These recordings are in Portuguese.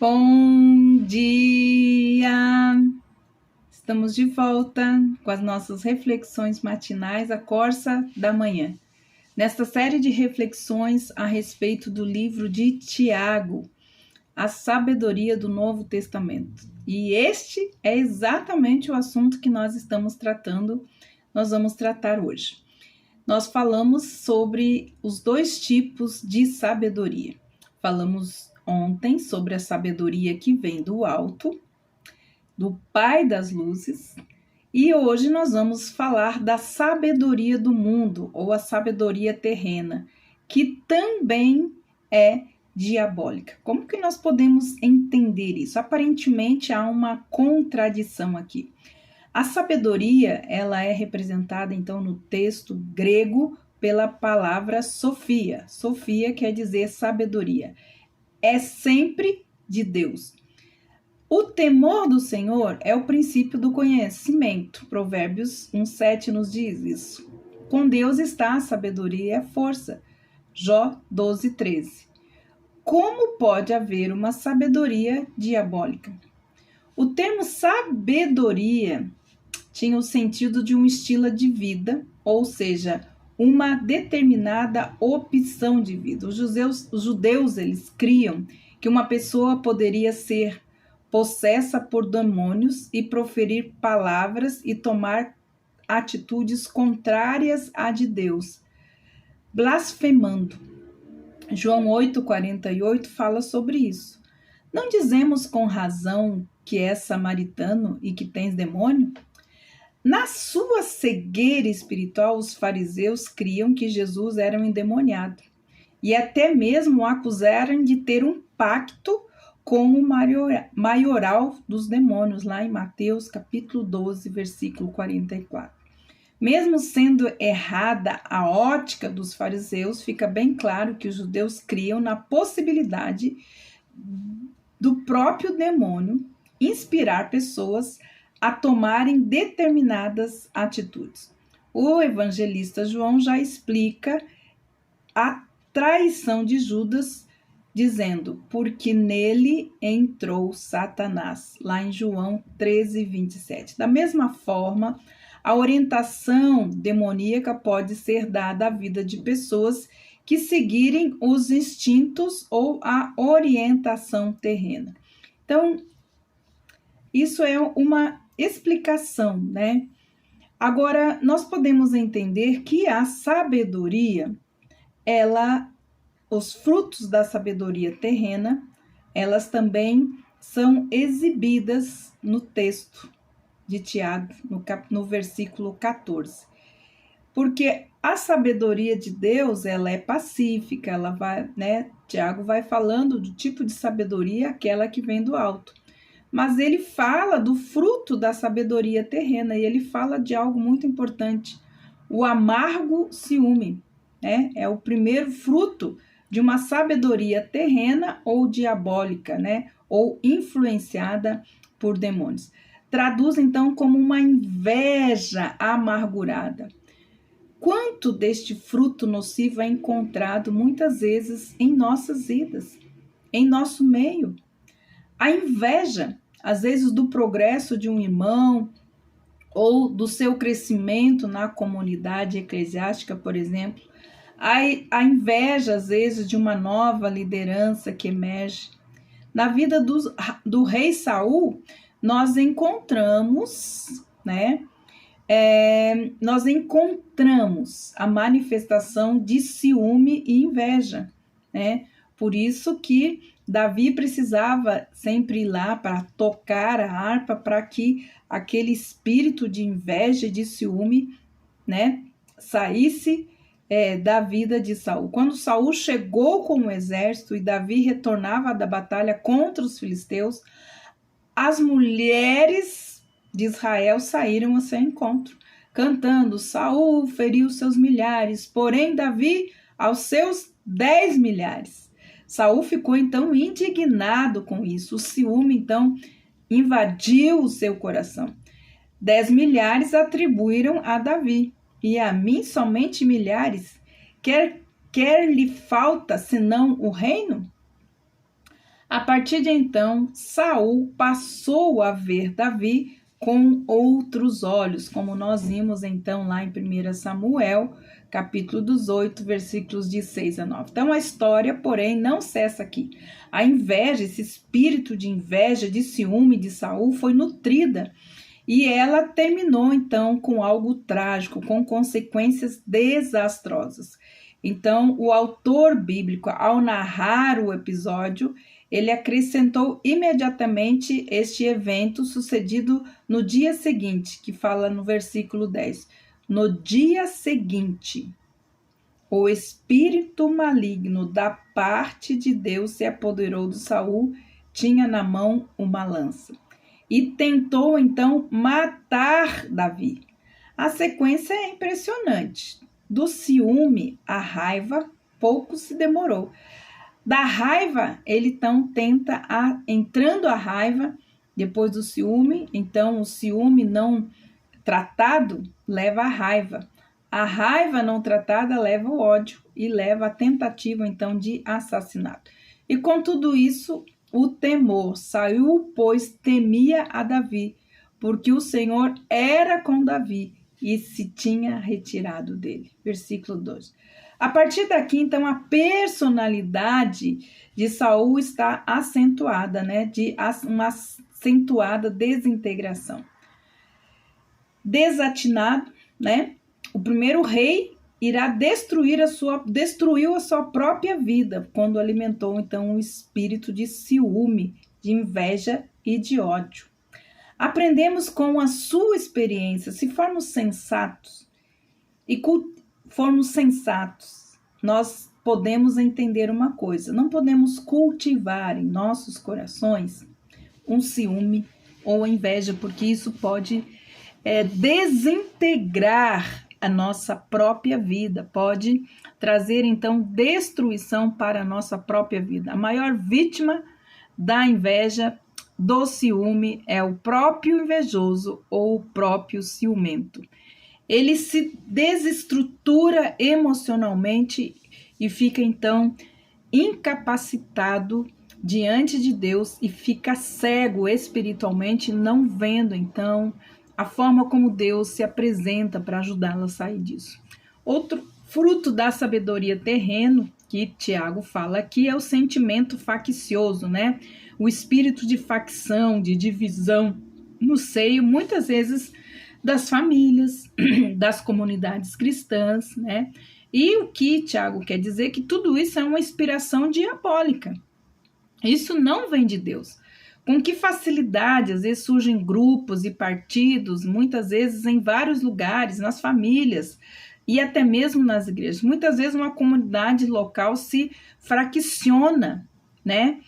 Bom dia! Estamos de volta com as nossas reflexões matinais, a Corsa da Manhã. Nesta série de reflexões a respeito do livro de Tiago, a sabedoria do Novo Testamento. E este é exatamente o assunto que nós estamos tratando, nós vamos tratar hoje. Nós falamos sobre os dois tipos de sabedoria. Falamos ontem sobre a sabedoria que vem do alto, do Pai das luzes, e hoje nós vamos falar da sabedoria do mundo, ou a sabedoria terrena, que também é diabólica. Como que nós podemos entender isso? Aparentemente há uma contradição aqui. A sabedoria, ela é representada então no texto grego pela palavra Sofia. Sofia quer dizer sabedoria. É sempre de Deus. O temor do Senhor é o princípio do conhecimento. Provérbios 1:7 nos diz isso. Com Deus está a sabedoria e a força. Jó 12:13. Como pode haver uma sabedoria diabólica? O termo sabedoria tinha o sentido de um estilo de vida, ou seja, uma determinada opção de vida. Os judeus, eles criam que uma pessoa poderia ser possessa por demônios e proferir palavras e tomar atitudes contrárias à de Deus, blasfemando. João 8:48 fala sobre isso. Não dizemos com razão que és samaritano e que tens demônio? Na sua cegueira espiritual, os fariseus criam que Jesus era um endemoniado e até mesmo o acusaram de ter um pacto com o maioral dos demônios, lá em Mateus capítulo 12, versículo 44. Mesmo sendo errada a ótica dos fariseus, fica bem claro que os judeus criam na possibilidade do próprio demônio inspirar pessoas a tomarem determinadas atitudes. O evangelista João já explica a traição de Judas, dizendo, porque nele entrou Satanás, lá em João 13:27. Da mesma forma, a orientação demoníaca pode ser dada à vida de pessoas que seguirem os instintos ou a orientação terrena. Então, isso é uma explicação, né? Agora, nós podemos entender que a sabedoria, os frutos da sabedoria terrena, elas também são exibidas no texto de Tiago, no versículo 14. Porque a sabedoria de Deus, ela é pacífica, ela vai, né? Tiago vai falando do tipo de sabedoria, aquela que vem do alto. Mas ele fala do fruto da sabedoria terrena e ele fala de algo muito importante, o amargo ciúme, né? É o primeiro fruto de uma sabedoria terrena ou diabólica, né? Ou influenciada por demônios. Traduz então como uma inveja amargurada. Quanto deste fruto nocivo é encontrado muitas vezes em nossas vidas, em nosso meio? A inveja, às vezes, do progresso de um irmão ou do seu crescimento na comunidade eclesiástica, por exemplo. A inveja, às vezes, de uma nova liderança que emerge. Na vida do rei Saul, nós encontramos, né? Nós encontramos a manifestação de ciúme e inveja, né? Por isso que Davi precisava sempre ir lá para tocar a harpa, para que aquele espírito de inveja e de ciúme, né, saísse da vida de Saul. Quando Saul chegou com o exército e Davi retornava da batalha contra os filisteus, as mulheres de Israel saíram a seu encontro, cantando: Saul feriu seus milhares, porém Davi aos seus 10 milhares. Saul ficou então indignado com isso. O ciúme então invadiu o seu coração. 10 milhares atribuíram a Davi, e a mim somente milhares. Quer lhe falta senão o reino? A partir de então, Saul passou a ver Davi com outros olhos, como nós vimos então lá em 1 Samuel, capítulo 18, versículos de 6 a 9. Então a história, porém, não cessa aqui. A inveja, esse espírito de inveja, de ciúme de Saul foi nutrida e ela terminou então com algo trágico, com consequências desastrosas. Então, o autor bíblico, ao narrar o episódio, ele acrescentou imediatamente este evento sucedido no dia seguinte, que fala no versículo 10. No dia seguinte, o espírito maligno da parte de Deus se apoderou de Saul, tinha na mão uma lança e tentou então matar Davi. A sequência é impressionante. Do ciúme à raiva, pouco se demorou. Da raiva, ele então tenta, entrando a raiva, depois do ciúme, então o ciúme não tratado leva à raiva. A raiva não tratada leva ao ódio e leva à tentativa então de assassinato. E com tudo isso, o temor saiu, pois temia a Davi, porque o Senhor era com Davi e se tinha retirado dele. Versículo 2. A partir daqui, então, a personalidade de Saul está acentuada, né? De uma acentuada desintegração. Desatinado, né? O primeiro rei irá destruiu a sua própria vida quando alimentou, então, um espírito de ciúme, de inveja e de ódio. Aprendemos com a sua experiência, se formos sensatos nós podemos entender uma coisa: não podemos cultivar em nossos corações um ciúme ou inveja, porque isso pode desintegrar a nossa própria vida, pode trazer então destruição para a nossa própria vida. A maior vítima da inveja, do ciúme, é o próprio invejoso ou o próprio ciumento. Ele se desestrutura emocionalmente e fica então incapacitado diante de Deus e fica cego espiritualmente, não vendo então a forma como Deus se apresenta para ajudá-lo a sair disso. Outro fruto da sabedoria terreno que Tiago fala aqui é o sentimento faccioso, né? O espírito de facção, de divisão no seio, muitas vezes, das famílias, das comunidades cristãs, né? E o que Tiago quer dizer é que tudo isso é uma inspiração diabólica. Isso não vem de Deus. Com que facilidade, às vezes, surgem grupos e partidos, muitas vezes em vários lugares, nas famílias e até mesmo nas igrejas. Muitas vezes uma comunidade local se fracciona, né?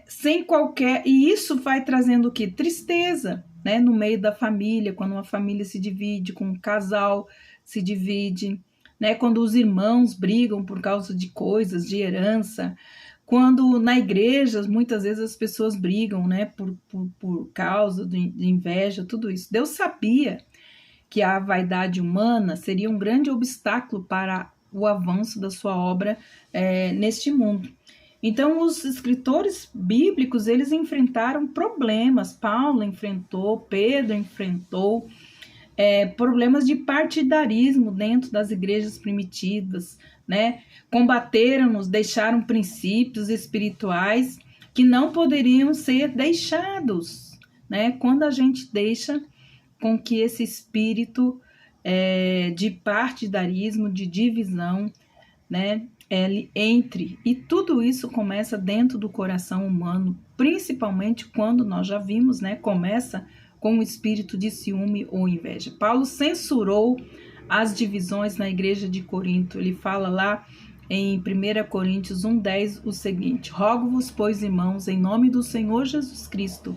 Sem qualquer... E isso vai trazendo o quê? Tristeza, né? No meio da família, quando uma família se divide, quando um casal se divide, né? Quando os irmãos brigam por causa de coisas, de herança. Quando na igreja, muitas vezes as pessoas brigam, né, por causa de inveja, tudo isso. Deus sabia que a vaidade humana seria um grande obstáculo para o avanço da sua obra neste mundo. Então, os escritores bíblicos, eles enfrentaram problemas. Paulo enfrentou, Pedro enfrentou problemas de partidarismo dentro das igrejas primitivas, né? Combateram-nos, deixaram princípios espirituais que não poderiam ser deixados, né? Quando a gente deixa com que esse espírito de partidarismo, de divisão, né? Ele entre, e tudo isso começa dentro do coração humano, principalmente quando nós já vimos, né? Começa com o espírito de ciúme ou inveja. Paulo censurou as divisões na igreja de Corinto. Ele fala lá em 1 Coríntios 1:10 o seguinte: rogo-vos, pois, irmãos, em nome do Senhor Jesus Cristo,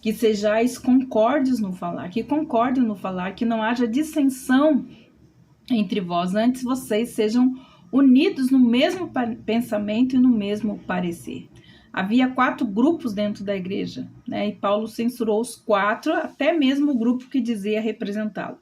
que sejais concordes no falar, que concordem no falar, que não haja dissensão entre vós, antes vocês sejam unidos no mesmo pensamento e no mesmo parecer. Havia 4 grupos dentro da igreja, né? E Paulo censurou os 4, até mesmo o grupo que dizia representá-lo.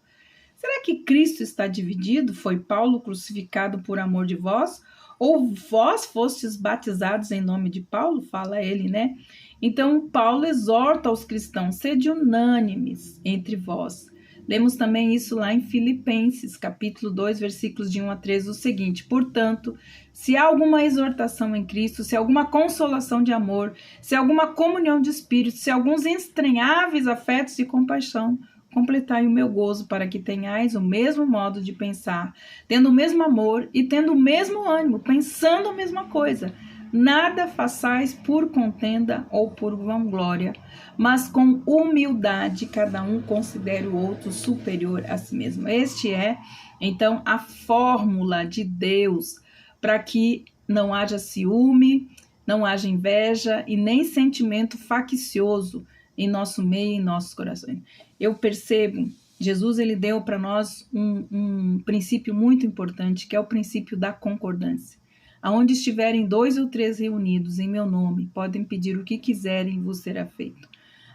Será que Cristo está dividido? Foi Paulo crucificado por amor de vós? Ou vós fostes batizados em nome de Paulo? Fala ele, né? Então, Paulo exorta aos cristãos, sede unânimes entre vós. Lemos também isso lá em Filipenses, capítulo 2, versículos de 1 a 3, o seguinte: portanto, se há alguma exortação em Cristo, se há alguma consolação de amor, se há alguma comunhão de espírito, se há alguns estranháveis afetos e compaixão, completai o meu gozo para que tenhais o mesmo modo de pensar, tendo o mesmo amor e tendo o mesmo ânimo, pensando a mesma coisa. Nada façais por contenda ou por vanglória, mas com humildade cada um considere o outro superior a si mesmo. Este é, então, a fórmula de Deus para que não haja ciúme, não haja inveja e nem sentimento faccioso em nosso meio e em nossos corações. Eu percebo, Jesus ele deu para nós um princípio muito importante, que é o princípio da concordância. Aonde estiverem 2 ou 3 reunidos em meu nome, podem pedir o que quiserem e vos será feito.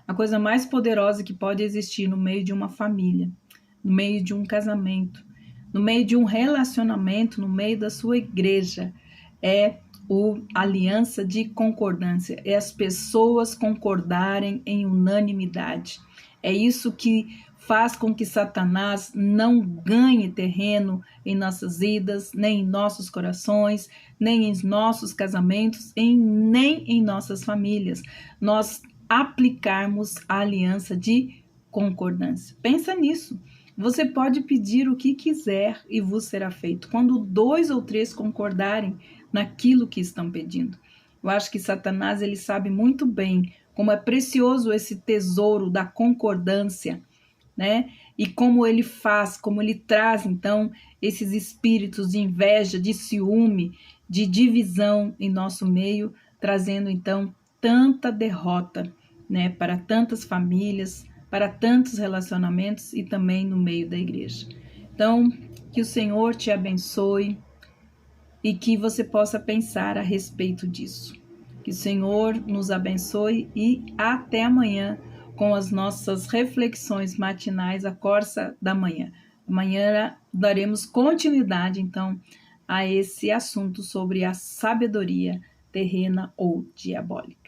A coisa mais poderosa que pode existir no meio de uma família, no meio de um casamento, no meio de um relacionamento, no meio da sua igreja, é a aliança de concordância, é as pessoas concordarem em unanimidade. É isso que faz com que Satanás não ganhe terreno em nossas vidas, nem em nossos corações, nem em nossos casamentos, nem em nossas famílias. Nós aplicarmos a aliança de concordância. Pensa nisso. Você pode pedir o que quiser e vos será feito, quando 2 ou 3 concordarem naquilo que estão pedindo. Eu acho que Satanás ele sabe muito bem como é precioso esse tesouro da concordância, né? E como ele faz, como ele traz, então, esses espíritos de inveja, de ciúme, de divisão em nosso meio, trazendo, então, tanta derrota, né? Para tantas famílias, para tantos relacionamentos e também no meio da igreja. Então, que o Senhor te abençoe e que você possa pensar a respeito disso. Que o Senhor nos abençoe e até amanhã com as nossas reflexões matinais, a Corsa da Manhã. Amanhã daremos continuidade, então, a esse assunto sobre a sabedoria terrena ou diabólica.